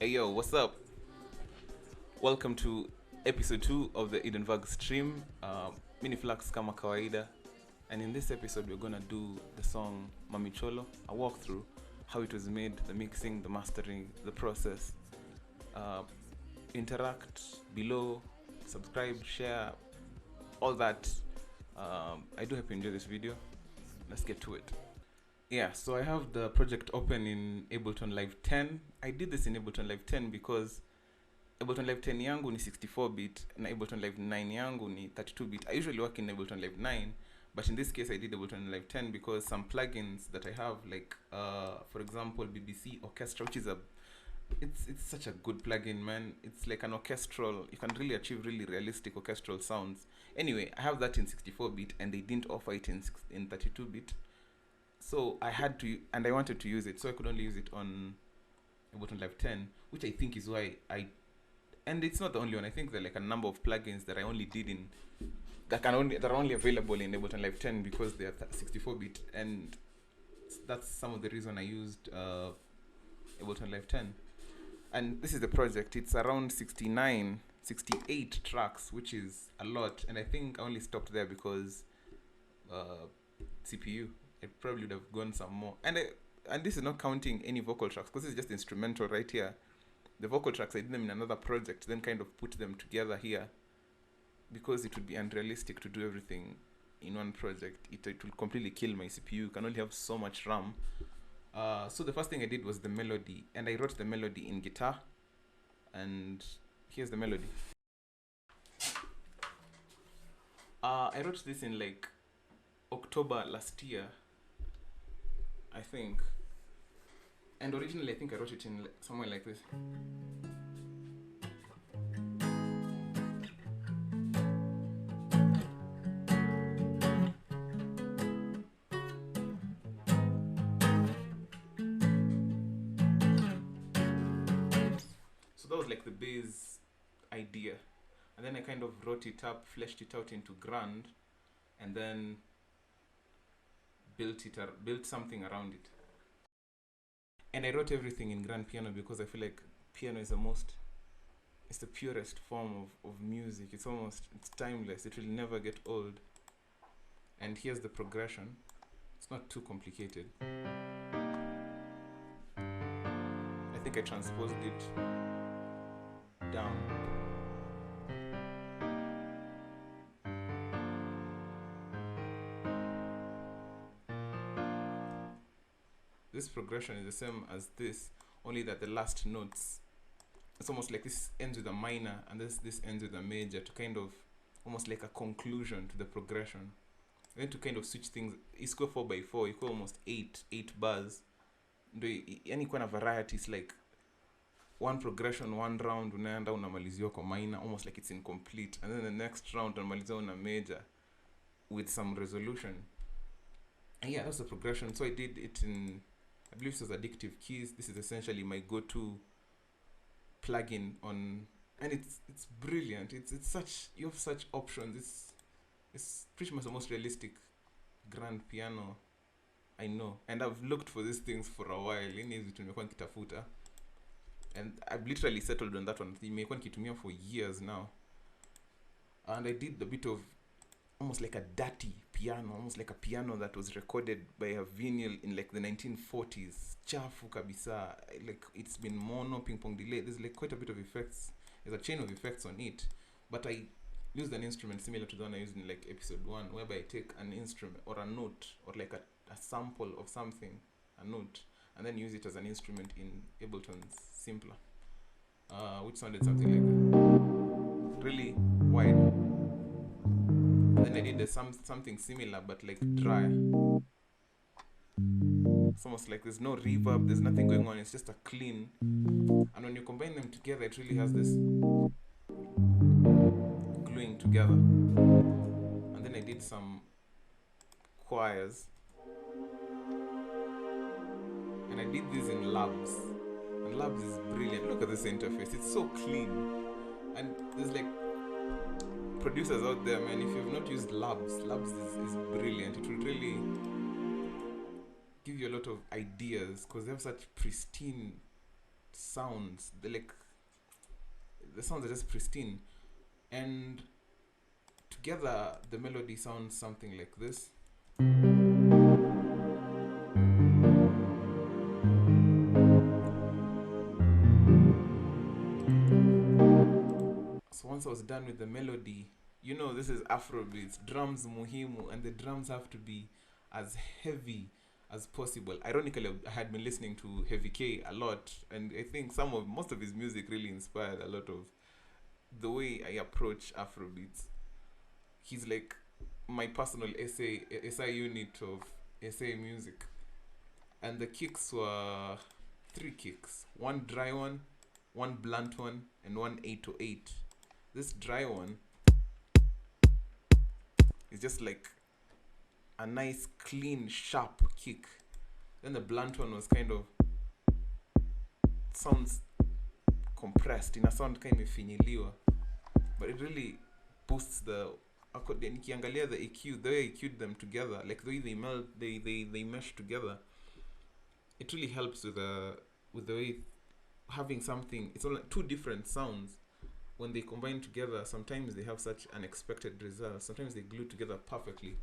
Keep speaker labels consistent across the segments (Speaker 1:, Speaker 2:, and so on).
Speaker 1: Hey yo, what's up? Welcome to episode 2 of the Eden Verg stream. Mini Fluxx kama kawaida. And in this episode, we're gonna do the song Mami Cholo, a walkthrough, how it was made, the mixing, the mastering, the process. Interact below, subscribe, share, all that. I do hope you enjoy this video. Let's get to it. Yeah, so I have the project open in Ableton Live 10. I did this in Ableton Live 10 because Ableton Live 10 yangu ni 64-bit na Ableton Live 9 yangu ni 32-bit. I usually work in Ableton Live 9, but in this case I did Ableton Live 10 because some plugins that I have, like for example BBC Orchestra, which is it's such a good plugin, man. It's like an orchestral, you can really achieve really realistic orchestral sounds. Anyway, I have that in 64-bit and they didn't offer it in 32-bit. So I had to, and I wanted to use it, so I could only use it on Ableton Live 10, which I think is why and it's not the only one. I think there are like a number of plugins that I only did in, that are only available in Ableton Live 10 because they are 64-bit, and that's some of the reason I used Ableton Live 10. And this is the project. It's around 68 tracks, which is a lot, and I think I only stopped there because CPU. I probably would have gone some more. And this is not counting any vocal tracks, because this is just instrumental right here. The vocal tracks, I did them in another project, then kind of put them together here, because it would be unrealistic to do everything in one project. It will completely kill my CPU. You can only have so much RAM. So the first thing I did was the melody, and I wrote the melody in guitar, and here's the melody. I wrote this in like October last year, I think. And originally I think I wrote it in somewhere like this. So that was like the base idea. And then I kind of wrote it up, fleshed it out into grand, and then built something around it. And I wrote everything in grand piano because I feel like piano is it's the purest form of music. It's timeless. It will never get old. And here's the progression. It's not too complicated. I think I transposed it down. This progression is the same as this, only that the last notes, it's almost like this ends with a minor and this ends with a major, to kind of almost like a conclusion to the progression. And then to kind of switch things, go 4x4, equal almost 8 bars. Any kind of variety is like one progression, one round unaenda unamaliziwa kwa minor, almost like it's incomplete, and then the next round unamaliziwa una major with some resolution. And yeah, that's the progression. So I did it in, I believe it was Addictive Keys. This is essentially my go-to plugin on, and it's brilliant. You have such options. It's pretty much the most realistic grand piano I know, and I've looked for these things for a while. And I've literally settled on that one. Nimekuwa nikitumia for years now, and I did a bit of almost like a dirty piano, almost like a piano that was recorded by a vinyl in like the 1940s. Chafu kabisa. Like it's been mono, ping pong delay. There's like quite a bit of effects. There's a chain of effects on it. But I used an instrument similar to the one I used in like episode 1, whereby I take an instrument or a note or like a sample of something, a note, and then use it as an instrument in Ableton's Simpler, which sounded something like that. Really wide. Then I did something similar, but like dry. It's almost like there's no reverb, there's nothing going on, it's just a clean. And when you combine them together, it really has this gluing together. And then I did some choirs. And I did these in Labs. And Labs is brilliant. Look at this interface, it's so clean. And there's like producers out there, man, if you've not used Labs is brilliant. It will really give you a lot of ideas because they have such pristine sounds. The sounds are just pristine, and together the melody sounds something like this. So once I was done with the melody, this is Afrobeats, drums muhimu, and the drums have to be as heavy as possible. Ironically, I had been listening to Heavy K a lot, and I think most of his music really inspired a lot of the way I approach Afrobeats. He's like my personal SI unit of SA music. And the kicks were 3 kicks. One dry one blunt one, and one 808. This dry one is just like a nice, clean, sharp kick. Then the blunt one was kind of sounds compressed, in a sound kind of finyiliwa, but it really boosts the nikiangalia the EQ, the way I EQ'd them together, like the way they meld, they mesh together, it really helps with the way having something. It's all like 2 different sounds. When they combine together, sometimes they have such unexpected results. Sometimes they glue together perfectly.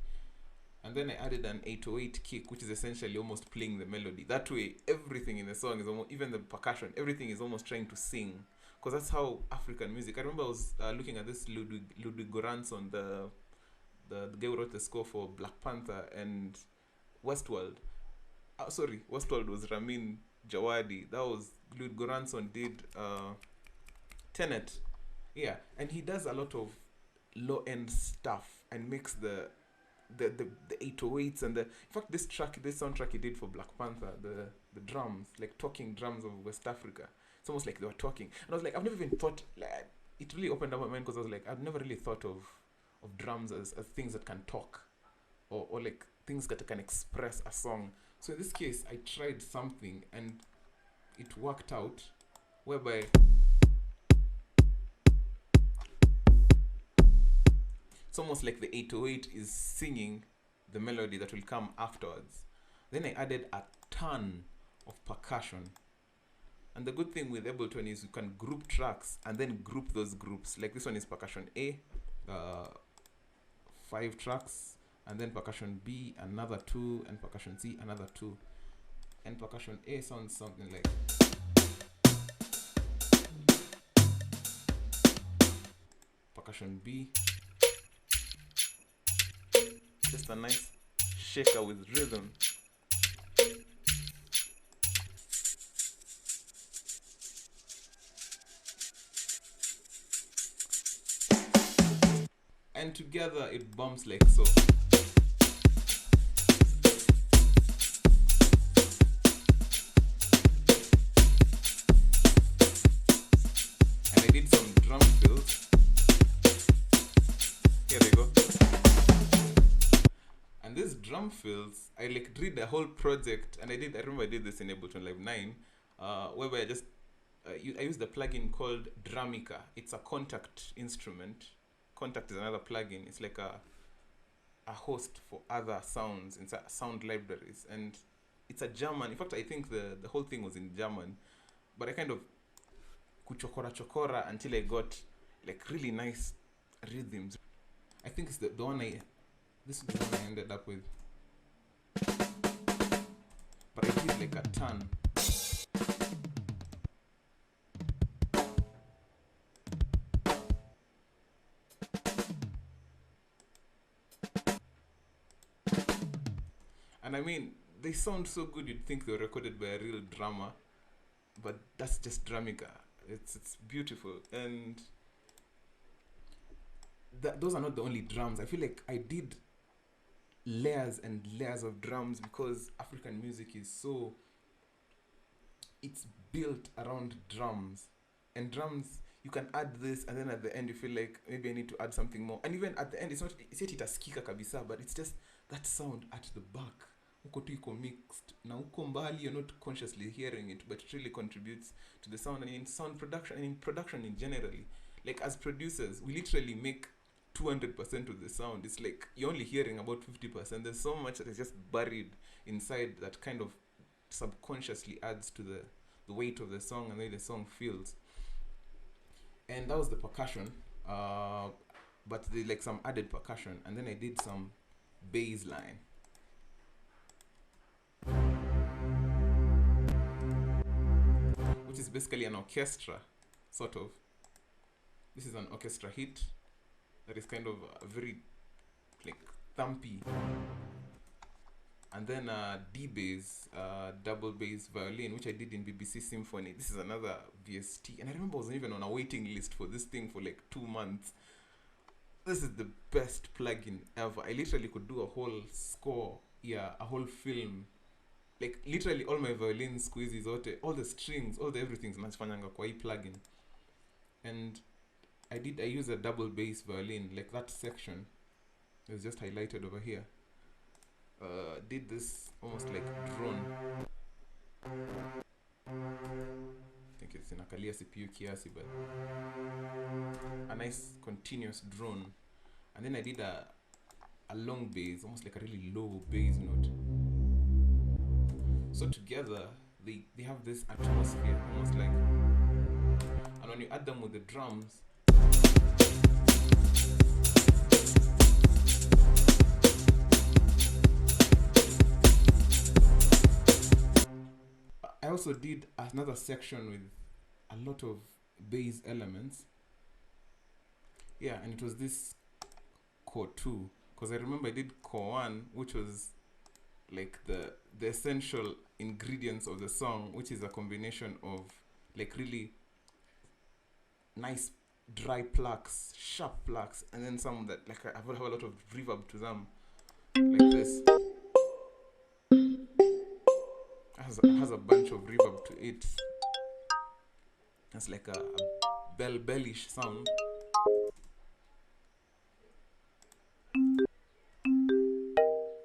Speaker 1: And then I added an 808 kick, which is essentially almost playing the melody. That way, everything in the song is almost, even the percussion, everything is almost trying to sing. Because that's how African music. I remember I was looking at this Ludwig Göransson, the guy who wrote the score for Black Panther and Westworld. Westworld was Ramin Djawadi. That was Ludwig Göransson did Tenet. Yeah, and he does a lot of low end stuff and makes the 808s and in fact this soundtrack he did for Black Panther, the drums, like talking drums of West Africa. It's almost like they were talking. And I was like, I've never even thought, like, it really opened up my mind, because I was like, I've never really thought of drums as things that can talk, or like things that can express a song. So in this case, I tried something and it worked out, whereby it's almost like the 808 is singing the melody that will come afterwards. Then I added a ton of percussion. And the good thing with Ableton is you can group tracks and then group those groups. Like this one is percussion A, 5 tracks, and then percussion B, another 2, and percussion C, another 2. And percussion A sounds something like. Percussion B. Just a nice shaker with rhythm. And together it bumps like so. And I did some drum fills. Here they go. And these drum fills, I like did the whole project, and I remember I did this in Ableton Live 9, whereby I just I used a plugin called Drumica. It's a Contact instrument. Contact is another plugin. It's like a host for other sounds in sound libraries, and it's a German. In fact, I think the whole thing was in German, but I kind of kuchokora until I got like really nice rhythms. I think it's the one this is the one I ended up with, but I did like a ton. And I mean, they sound so good you'd think they were recorded by a real drummer, but that's just Drumica. It's beautiful, and those are not the only drums. I feel like I did layers and layers of drums, because African music is so, it's built around drums, and drums, you can add this, and then at the end you feel like maybe I need to add something more, and even at the end it's yet itaskika kabisa, but it's just that sound at the back uko tu iko mixed na uko mbali, you're not consciously hearing it, but it really contributes to the sound. And in sound production, and in production in generally, like as producers, we literally make 200% of the sound. It's like you're only hearing about 50%. There's so much that is just buried inside that kind of subconsciously adds to the weight of the song and the way the song feels. And that was the percussion, but they like some added percussion, and then I did some bass line. Which is basically an orchestra, sort of. This is an orchestra hit that is kind of very like thumpy. And then D bass, double bass violin, which I did in BBC Symphony. This is another VST, and I remember I was even on a waiting list for this thing for like 2 months. This is the best plugin ever. I literally could do a whole score, a whole film. Like literally all my violin squeezes, all the strings, all the everything's nasfanyanga kwa hii plugin. And I use a double bass violin, like that section is just highlighted over here. Did this almost like drone. I think it's in a Kalia CPU kiasi, but a nice continuous drone. And then I did a long bass, almost like a really low bass note. So together they have this atmosphere, almost like, and when you add them with the drums, I also did another section with a lot of bass elements. Yeah, and it was this core 2, because I remember I did core 1, which was like the essential ingredients of the song, which is a combination of like really nice dry plucks, sharp plucks, and then some that like I have a lot of reverb to them, like this. Has a bunch of reverb to it. It's like a bellish sound. And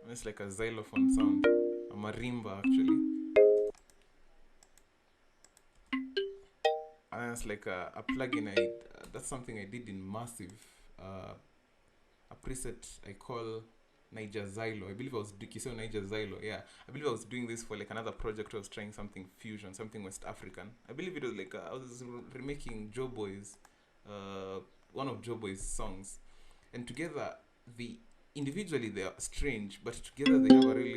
Speaker 1: it's like a xylophone sound, a marimba actually. And it's like a plugin. That's something I did in Massive. A preset I call Niger Zylo. I believe I was doing Niger Zylo. Yeah, I believe I was doing this for like another project. I was trying something fusion, something West African. I believe it was like I was remaking Joe Boy's, one of Joe Boy's songs, and together individually they are strange, but together they have a really,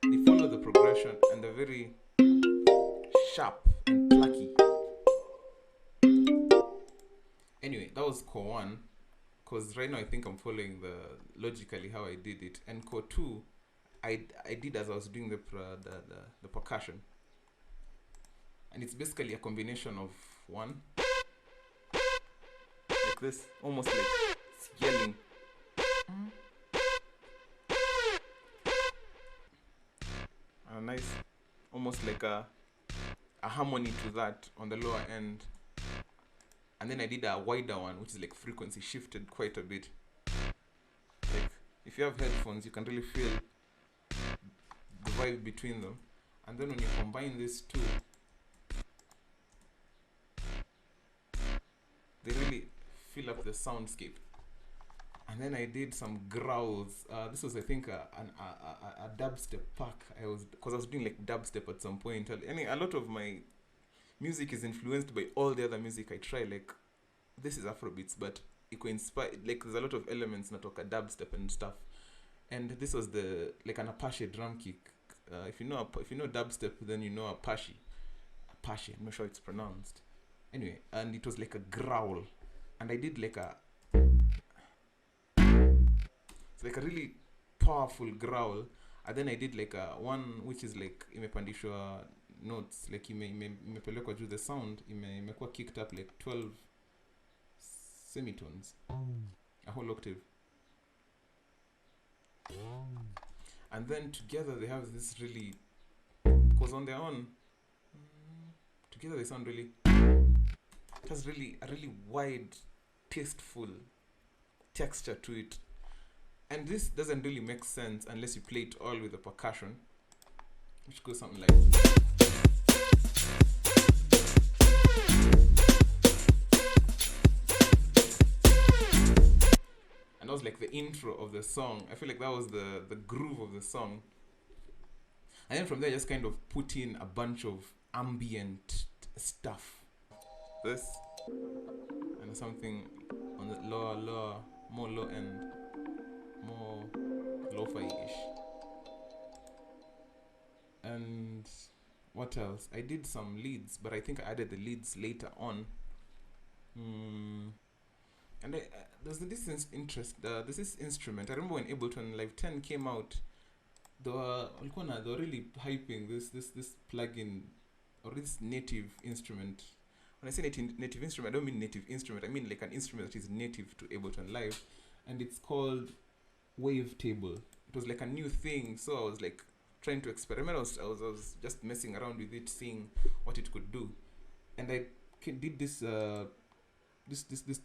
Speaker 1: they follow the progression and they're very sharp and plucky. Anyway, that was core 1. Because right now I think I'm following logically how I did it. And core 2, I did as I was doing the percussion. And it's basically a combination of 1, like this, almost like yelling. And a nice, almost like a harmony to that on the lower end. And then I did a wider one, which is like frequency shifted quite a bit. Like, if you have headphones, you can really feel the vibe between them. And then when you combine these two, they really fill up the soundscape. And then I did some growls. This was, I think, a dubstep pack. Because I was doing like dubstep at some point. A lot of my music is influenced by all the other music I try. Like, this is Afrobeats, but it could inspire, like, there's a lot of elements natoka dubstep and stuff. And this was like an Apache drum kick. If you know dubstep, then you know Apache. Apache, I'm not sure it's pronounced. Anyway, and it was like a growl, and I did like it's like a really powerful growl. And then I did like one which is like imepandishwa notes, like imepelekwa juu, the sound imekuwa kicked up like 12 semitones, a whole octave. And then together they have this really, because on their own together they sound really, it has really a really wide, tasteful texture to it. And this doesn't really make sense unless you play it all with the percussion, which goes something like, and that was like the intro of the song. I feel like that was the groove of the song. And then from there I just kind of put in a bunch of ambient stuff. This and something on the more low end, more lo-fi-ish. And what else? I did some leads, but I think I added the leads later on. And there's this instrument. I remember when Ableton Live 10 came out, they were really hyping this plugin or this native instrument. When I say native instrument, I don't mean native instrument. I mean like an instrument that is native to Ableton Live, and it's called Wavetable. It was like a new thing, so I was like trying to experiment. I was just messing around with it, seeing what it could do, and I did this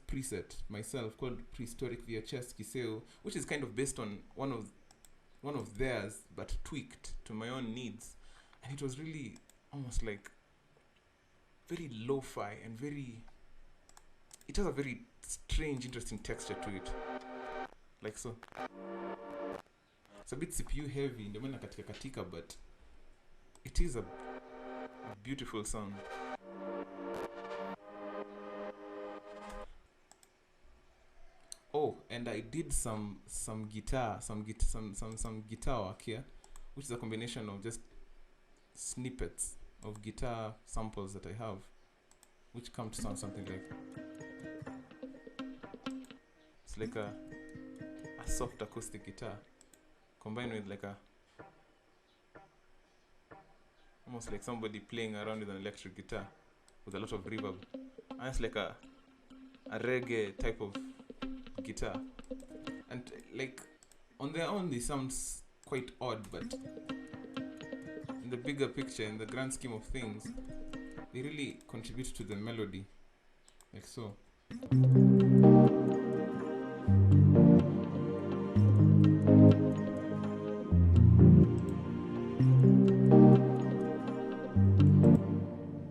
Speaker 1: preset myself called Prehistoric VHS Kiseo, which is kind of based on one of theirs but tweaked to my own needs, and it was really almost like very lo-fi and it has a very strange, interesting texture to it, like so. It's a bit CPU heavy, ndio maana katika, but it is a beautiful sound. Oh, and I did some guitar work here, which is a combination of just snippets of guitar samples that I have, which come to sound something like, it's like a soft acoustic guitar combined with like almost like somebody playing around with an electric guitar with a lot of reverb, and it's like a reggae type of guitar. And like on their own they sound quite odd, but in the bigger picture, in the grand scheme of things, they really contribute to the melody, like so.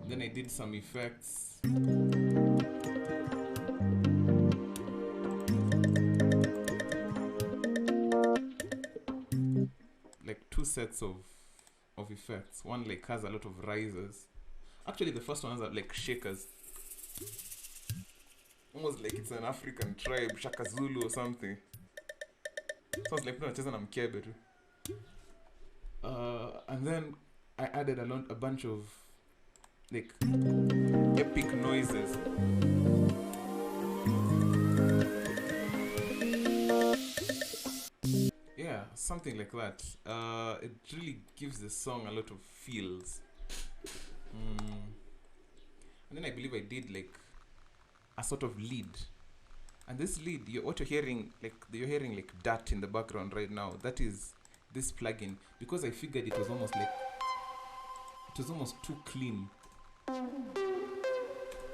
Speaker 1: Then I did some effects. Like 2 sets of effects. One like has a lot of risers. Actually the first one has like shakers. Almost like it's an African tribe, Shaka Zulu or something. Sounds like tunacheza na mkebe tu. And then I added a bunch of like epic noises. Yeah, something like that. It really gives the song a lot of feels. And then I believe I did like a sort of lead. And this lead, you're hearing like dirt in the background right now. That is this plugin, because I figured it was almost too clean.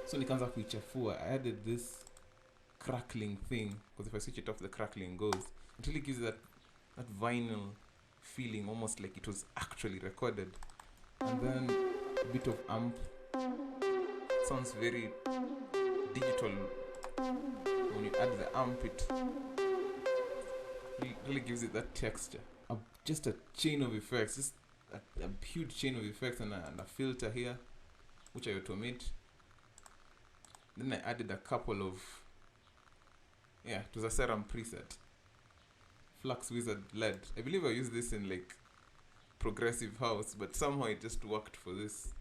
Speaker 1: So nikaanza kuichafua. I added this crackling thing, because if I switch it off, the crackling goes. It really gives that vinyl feeling, almost like it was actually recorded. And then a bit of amp. Sounds very digital. When you add the amp, it really gives it that texture. Just a chain of effects, just a huge chain of effects, and a filter here, which I automate. Then I added a couple of, it was a serum preset, Fluxx Wizard LED. I believe I used this in like progressive house, but somehow it just worked for this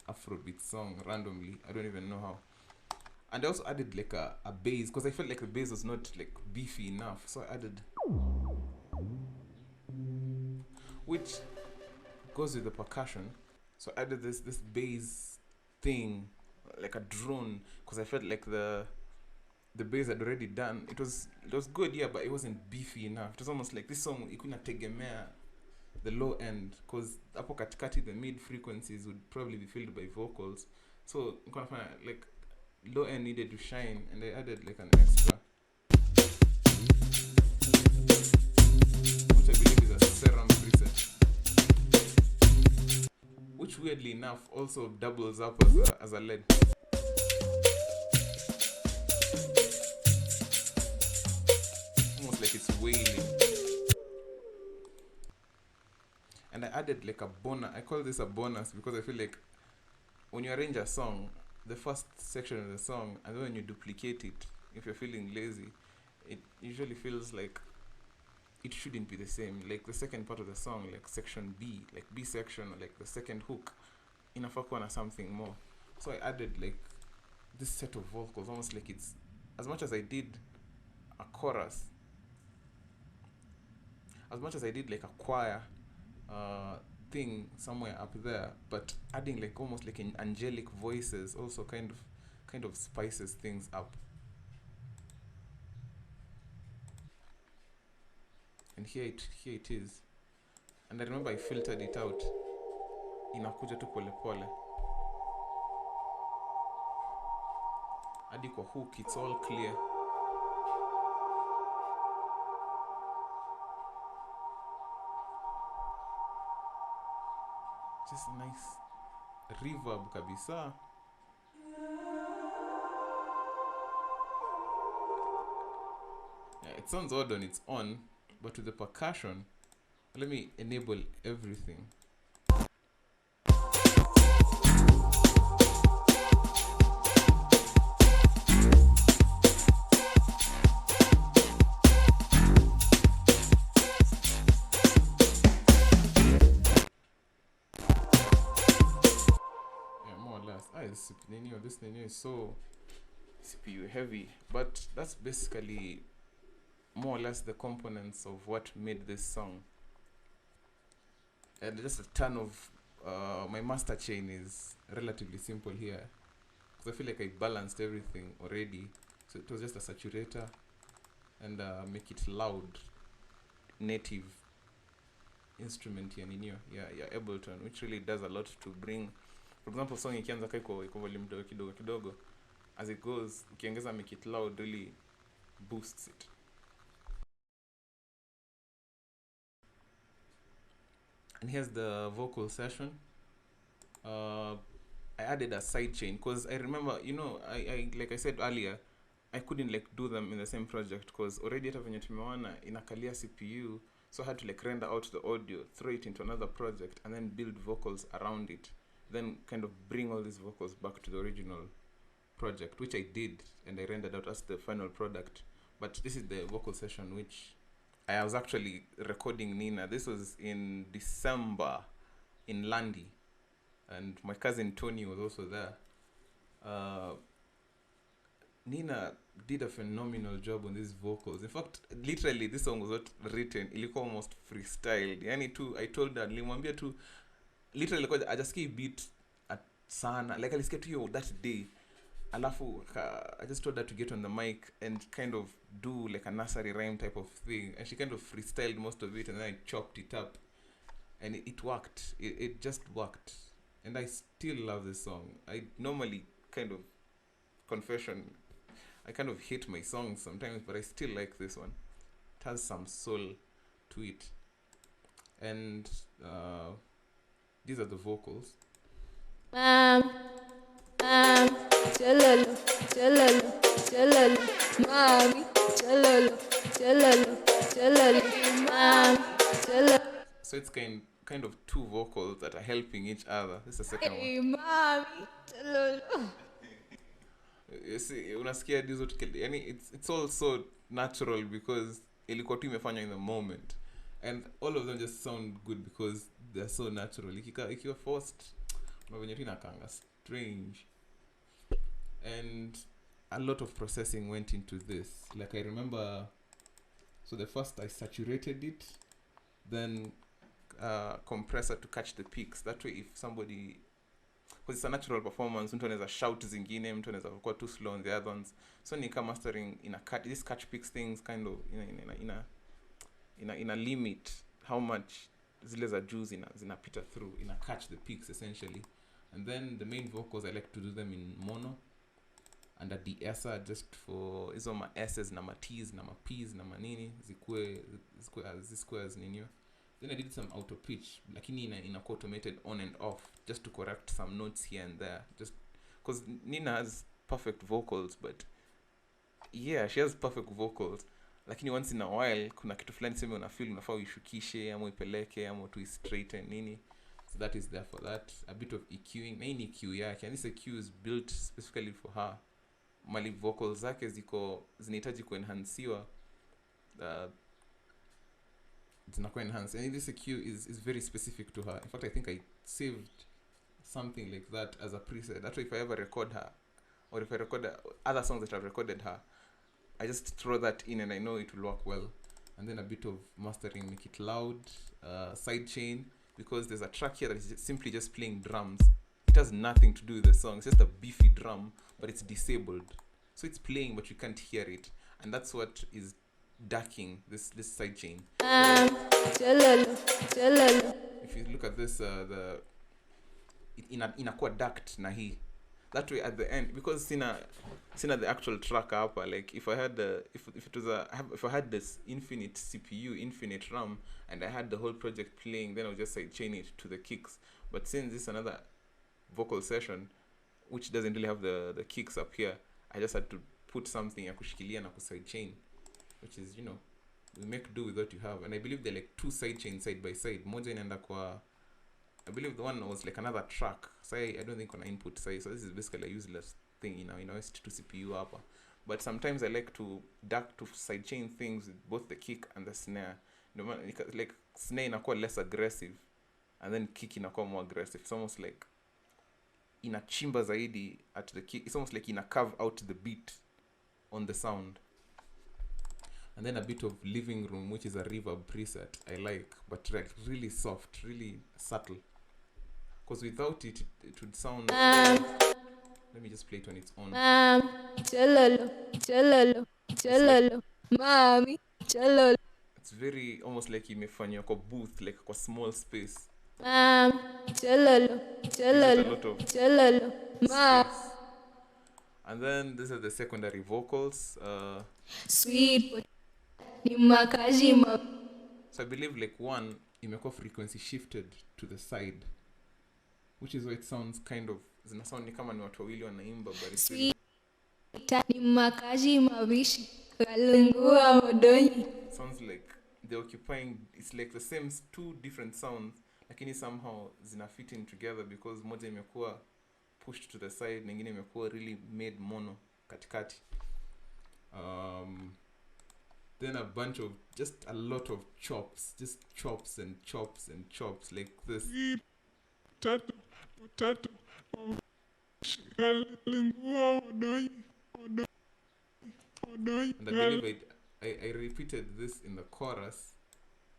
Speaker 1: Afrobeat song randomly. I don't even know how. And I also added like a bass, because I felt like the bass was not like beefy enough, so I added, which goes with the percussion. So I added this bass thing, like a drone, because I felt like the bass had already done. It was good, yeah, but it wasn't beefy enough. It was almost like this song ikuna tegemea the low end, because hapo katikati the mid frequencies would probably be filled by vocals. So like low end needed to shine, and I added like an extra, which I believe is a serum preset, which weirdly enough also doubles up as a LED. Almost like it's wailing. And I added like a bonus. I call this a bonus because I feel like when you arrange a song, the first section of the song, and then when you duplicate it, if you're feeling lazy, it usually feels like it shouldn't be the same. Like the second part of the song, like section B, like B section, or like the second hook, inafaa kuwa na something more. So I added like this set of vocals, almost like it's, as much as I did a chorus, as much as I did like a choir thing somewhere up there, but adding like almost like in angelic voices also kind of spices things up. And here it is. And I remember I filtered it out. Inakuja tu pole pole. Hadi kwa hook, it's all clear. Just nice reverb kabisa. Yeah, it sounds odd on its own, but with the percussion, let me enable everything. This Ninah is so CPU heavy, but that's basically more or less the components of what made this song. And just a ton of my master chain is relatively simple here, because I feel like I balanced everything already. So it was just a saturator and make it loud native instrument here Ninah, yeah, Ableton, which really does a lot to bring. For example, song ikianza iko volume kidogo, as it goes, ukiongeza make it loud really boosts it. And here's the vocal session. I added a sidechain because I remember, I like I said earlier, I couldn't like do them in the same project because already hata venye tumeona inakalia CPU, so I had to like render out the audio, throw it into another project, and then build vocals around it. Then kind of bring all these vocals back to the original project, which I did, and I rendered out as the final product. But this is the vocal session which I was actually recording Ninah. This was in December in Landi, and my cousin Tony was also there. Ninah did a phenomenal job on these vocals. In fact, literally this song was not written, ilikuwa almost freestyled. Yani tu, I told her, nilimwambia tu, literally I just gave beat at sana, like alisikia tu yo that day. Alafu I just told her to get on the mic and kind of do like a nursery rhyme type of thing, and she kind of freestyled most of it, and then I chopped it up, and it worked. It just worked, and I still love this song. I normally kind of, confession, I kind of hate my songs sometimes, but I still like this one. It has some soul to it, and these are the vocals. Cholo, Mami Cholo, Mami. So it's kind of two vocals that are helping each other. This is the second one. Mami Cholo. You see, unasikia dizo tukeli. Yani it's all so natural because ilikuwa tu imefanywa in the moment, and all of them just sound good because they're so natural. Ikiwa forced, unavenye tu inakanga strange. And a lot of processing went into this. Like I remember, so the first I saturated it, then compressor to catch the peaks. That way if somebody, because it's a natural performance, mtu anaweza shout zingine, mtu anaweza kuwa too slow on the other ones. So nika mastering in a this catch peaks things kind of in a limit how much zile za juu zinapita through, in a catch the peaks essentially. And then the main vocals I like to do them in mono and a de-esser just for hizo ma S's na ma T's na ma P's na manini zikuwe as ninyo. Then I did some auto pitch, lakini in automated on and off, just to correct some notes here and there, just because Ninah has perfect vocals. But yeah, she has perfect vocals, lakini once in a while kuna kitu fulani sema una feel unafaa uishukishe ama uipeleke ama tu straighten nini. So that is there for that. A bit of EQing. Na hii ni EQ yake, and this EQ is built specifically for her. Mali vocals zake zinahitaji kuenhansiwa, zinakuwa enhanced, and this EQ is very specific to her. In fact, I think I saved something like that as a preset. That's why if I ever record her, or if I record other songs that I've recorded her, I just throw that in and I know it will work well. And then a bit of mastering, make it loud, sidechain, because there's a track here that is simply just playing drums. It has nothing to do with the song. It's just a beefy drum, but it's disabled. So it's playing, but you can't hear it. And that's what is darking this sidechain. If you look at this, inakuwa darked na hii. That way at the end, because sina the actual track hapa, like if I had if I had this infinite CPU, infinite RAM, and I had the whole project playing, then I'll just sidechain it to the kicks. But since this is another vocal session which doesn't really have the kicks up here, I just had to put something ya kushikilia na kusidechain, which is, you know, we make do with what you have. And I believe they're like two sidechains side by side. Moja inaenda kwa, I believe the one was like another track. So I don't think on input side. So this is basically a useless thing, you know, to CPU hapa. But sometimes I like to duck to sidechain things with both the kick and the snare. Like snare inakuwa less aggressive, and then kick inakuwa more aggressive. It's almost like inachimba zaidi at the kick. It's almost like ina carve out the beat on the sound. And then a bit of living room, which is a reverb preset I like, but really soft, really subtle. Because without it, it would sound. Let me just play it on its own. Mami Cholo. It's very almost like imefanywa kwa booth, like kwa small space. Cholo. A lot of space. And then this is the secondary vocals. Sweet. So I believe like one imekuwa frequency shifted to the side, which is why it sounds kind of zina sound ni kama ni watu wawili wanaimba, but it's really, it sounds like they're occupying, it's like the same two different sounds, lakini somehow zina fit in together because moja imekuwa pushed to the side, nyingine imekuwa really made mono katikati. Then a bunch of, just a lot of chops, just chops and chops and chops like this. Potato. And I believe I repeated this in the chorus,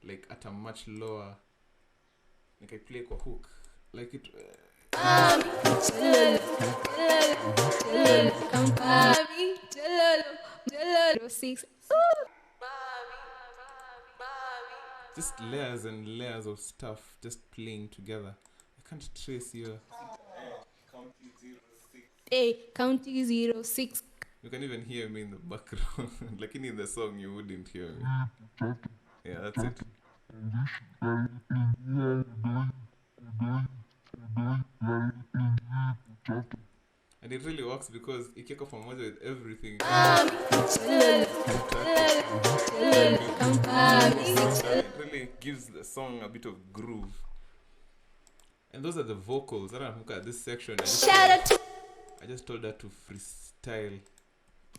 Speaker 1: like at a much lower, like I play kwa hook, like it. Just layers and layers of stuff just playing together. I can't trace your. County 06. You can even hear me in the background. Like in the song, you wouldn't hear me. Yeah, that's it. And it really works because it kick off pamoja with everything. It really gives the song a bit of groove. And those are the vocals. I don't know, look at this section. I just told her to freestyle.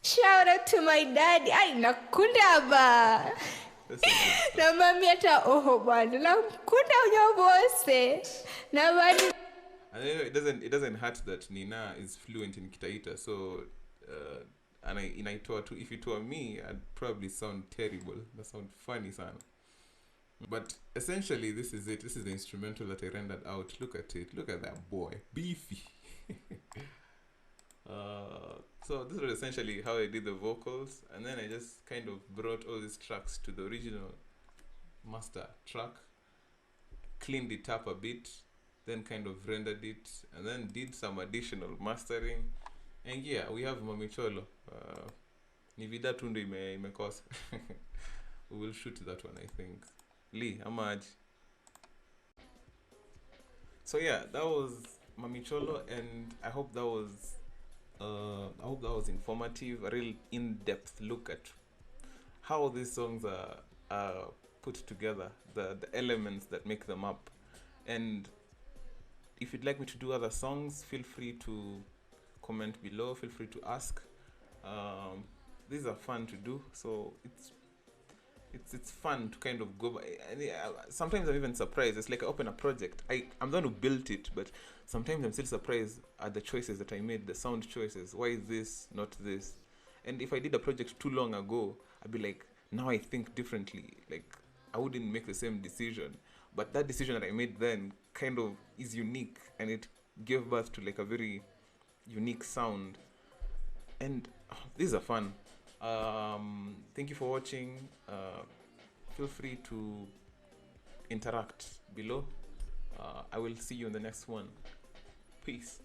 Speaker 2: Shout out to my daddy. Ay, nakunda ba. Na mami ata oho bwana. Nakunda unyobose. Na bani.
Speaker 1: And it doesn't hurt that Ninah is fluent in Kitaita. So and inaitoa too. If it were me, I'd probably sound terrible. That sound funny sana. But essentially this is it. This is the instrumental that I rendered out. Look at it. Look at that boy. Beefy. So this was essentially how I did the vocals, and then I just kind of brought all these tracks to the original master track, cleaned it up a bit, then kind of rendered it, and then did some additional mastering. And yeah, we have Mami Cholo. Ni vida tundu imekosa. We will shoot that one, I think. Lee, Amaj. So yeah, that was Mami Cholo, and I hope that was informative, a real in-depth look at how these songs are put together, the elements that make them up. And if you'd like me to do other songs, feel free to comment below, feel free to ask. These are fun to do, so it's fun to kind of go by. And sometimes I'm even surprised. It's like I open a project. I'm the one who built it, but sometimes I'm still surprised at the choices that I made, the sound choices. Why is this not this? And if I did a project too long ago, I'd be like, now I think differently. Like I wouldn't make the same decision, but that decision that I made then kind of is unique, and it gave birth to like a very unique sound. And these are fun. Thank you for watching. Feel free to interact below. I will see you in the next one. Peace.